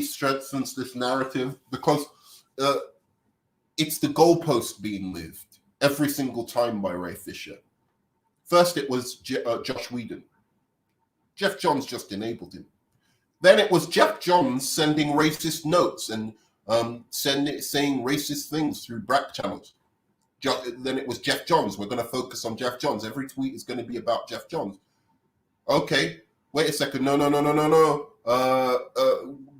really strengthens this narrative because it's the goalpost being moved every single time by Ray Fisher. First, it was Josh Whedon. Jeff Johns just enabled him. Then it was Jeff Johns sending racist notes and saying racist things through back channels. Then it was Jeff Johns. We're going to focus on Jeff Johns. Every tweet is going to be about Jeff Johns. Okay, wait a second. No.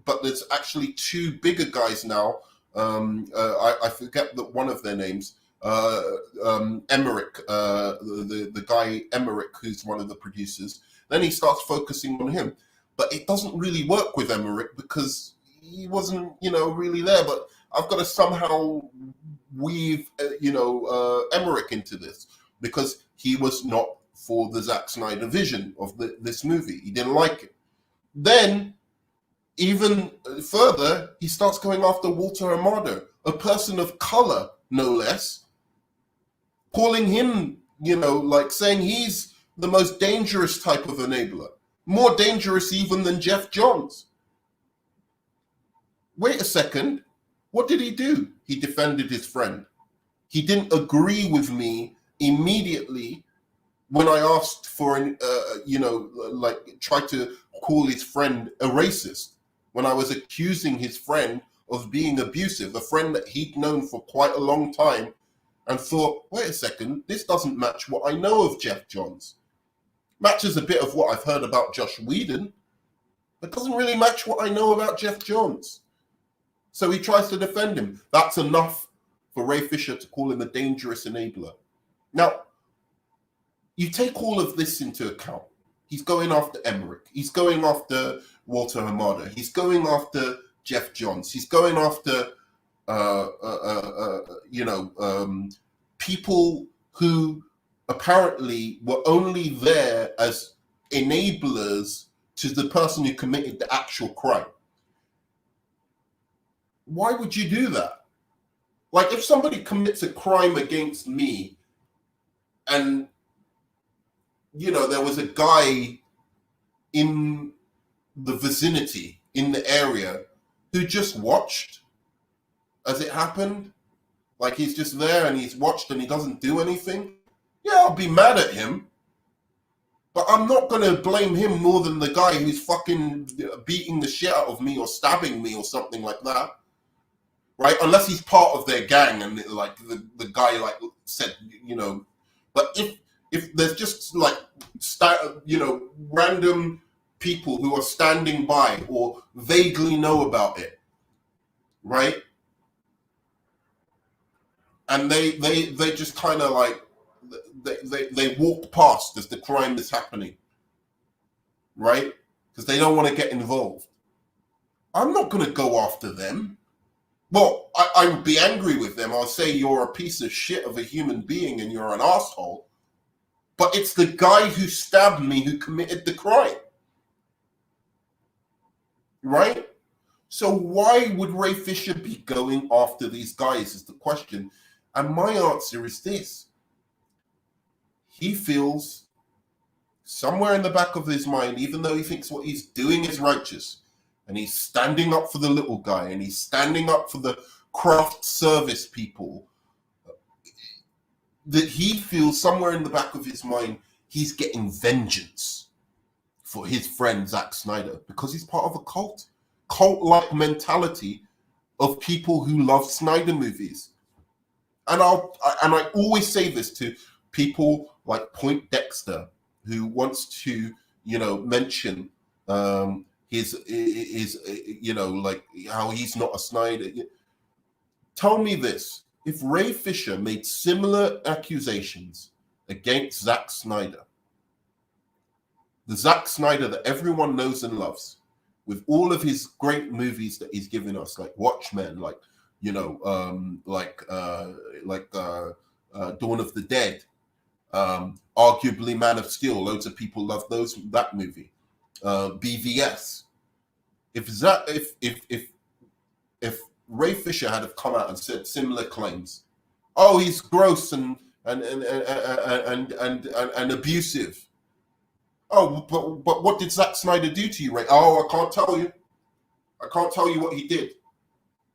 But there's actually two bigger guys now. I forget that one of their names. Emmerich, the guy Emmerich, who's one of the producers. Then he starts focusing on him. But it doesn't really work with Emmerich because he wasn't, really there. But I've got to somehow weave, Emmerich into this because he was not for the Zack Snyder vision of this movie. He didn't like it. Then, even further, he starts going after Walter Amado, a person of color, no less, calling him, saying he's the most dangerous type of enabler. More dangerous even than Jeff Johns. Wait a second. What did he do? He defended his friend. He didn't agree with me immediately when I asked for tried to call his friend a racist, when I was accusing his friend of being abusive, a friend that he'd known for quite a long time, and thought, wait a second, this doesn't match what I know of Jeff Johns. Matches a bit of what I've heard about Josh Whedon, but doesn't really match what I know about Jeff Johns. So he tries to defend him. That's enough for Ray Fisher to call him a dangerous enabler. Now, you take all of this into account. He's going after Emmerich. He's going after Walter Hamada. He's going after Jeff Johns. He's going after, people who apparently were only there as enablers to the person who committed the actual crime. Why would you do that? Like, if somebody commits a crime against me and, there was a guy in the vicinity, in the area, who just watched as it happened, like he's just there and he's watched and he doesn't do anything, yeah, I'll be mad at him. But I'm not going to blame him more than the guy who's fucking beating the shit out of me or stabbing me or something like that. Right? Unless he's part of their gang and like the guy like said, but if there's just like, random people who are standing by or vaguely know about it, right? And they just kind of like, they walk past as the crime is happening, right? Because they don't want to get involved. I'm not going to go after them. Well, I would be angry with them. I'll say you're a piece of shit of a human being and you're an asshole. But it's the guy who stabbed me who committed the crime. Right? So why would Ray Fisher be going after these guys is the question. And my answer is this. He feels somewhere in the back of his mind, even though he thinks what he's doing is righteous, and he's standing up for the little guy, and he's standing up for the craft service people, that he feels somewhere in the back of his mind, he's getting vengeance for his friend Zack Snyder because he's part of a cult-like mentality of people who love Snyder movies. And I always say this to people like Point Dexter, who wants to, mention his like how he's not a Snyder. Tell me this: if Ray Fisher made similar accusations against Zack Snyder, the Zack Snyder that everyone knows and loves, with all of his great movies that he's given us, like Watchmen, like Dawn of the Dead, arguably Man of Steel. Loads of people love that movie. BVS. If Ray Fisher had have come out and said similar claims, oh, he's gross and abusive. Oh, but what did Zack Snyder do to you, Ray? Oh, I can't tell you. I can't tell you what he did.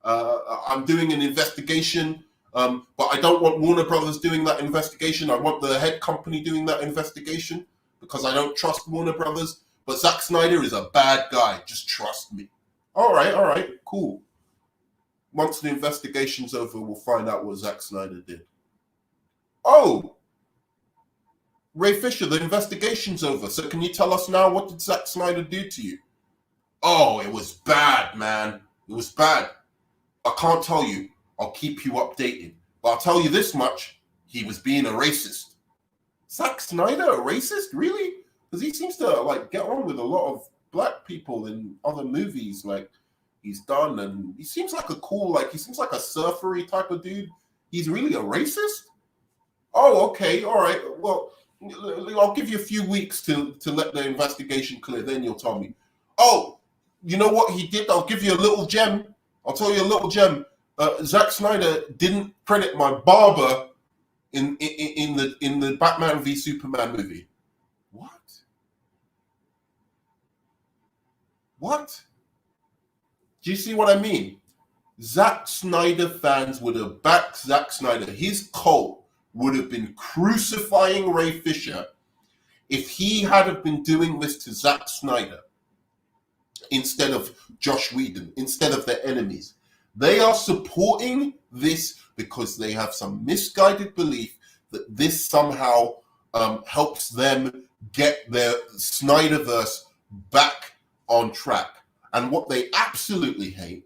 I'm doing an investigation, but I don't want Warner Brothers doing that investigation. I want the head company doing that investigation because I don't trust Warner Brothers. But Zack Snyder is a bad guy. Just trust me. All right, cool. Once the investigation's over, we'll find out what Zack Snyder did. Oh, Ray Fisher, the investigation's over. So can you tell us now, what did Zack Snyder do to you? Oh, it was bad, man. It was bad. I can't tell you. I'll keep you updated. But I'll tell you this much. He was being a racist. Zack Snyder, a racist? Really? Because he seems to get on with a lot of black people in other movies he's done, and he seems like a cool, he seems like a surfery type of dude. He's really a racist? Oh, okay, all right. Well, I'll give you a few weeks to let the investigation clear, then you'll tell me. Oh, you know what he did? I'll give you a little gem. I'll tell you a little gem. Zack Snyder didn't credit my barber in the Batman v Superman movie. What? Do you see what I mean? Zack Snyder fans would have backed Zack Snyder. His cult would have been crucifying Ray Fisher if he had been doing this to Zack Snyder instead of Josh Whedon, instead of their enemies. They are supporting this because they have some misguided belief that this somehow helps them get their Snyderverse back on track. And what they absolutely hate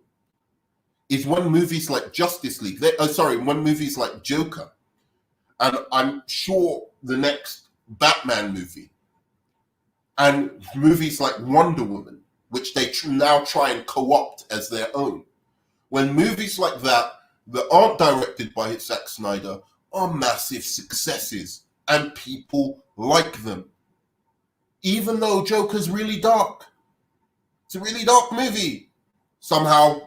is when movies like Justice League, when movies like Joker, and I'm sure the next Batman movie, and movies like Wonder Woman, which they now try and co-opt as their own. When movies like that aren't directed by Zack Snyder are massive successes, and people like them. Even though Joker's really dark. It's a really dark movie. Somehow,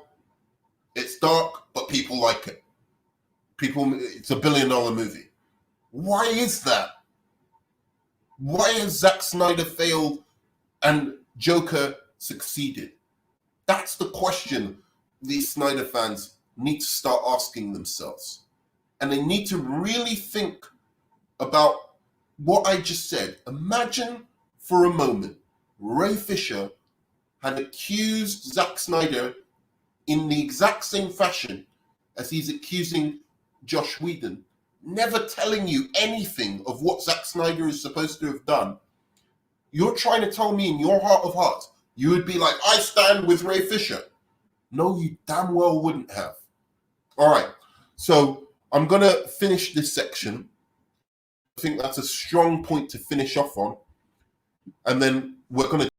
it's dark, but people like it. It's a $1 billion movie. Why is that? Why has Zack Snyder failed and Joker succeeded? That's the question these Snyder fans need to start asking themselves. And they need to really think about what I just said. Imagine for a moment, Ray Fisher had accused Zack Snyder in the exact same fashion as he's accusing Josh Whedon, never telling you anything of what Zack Snyder is supposed to have done. You're trying to tell me in your heart of hearts, you would be like, I stand with Ray Fisher. No, you damn well wouldn't have. All right, so I'm going to finish this section. I think that's a strong point to finish off on. And then we're going to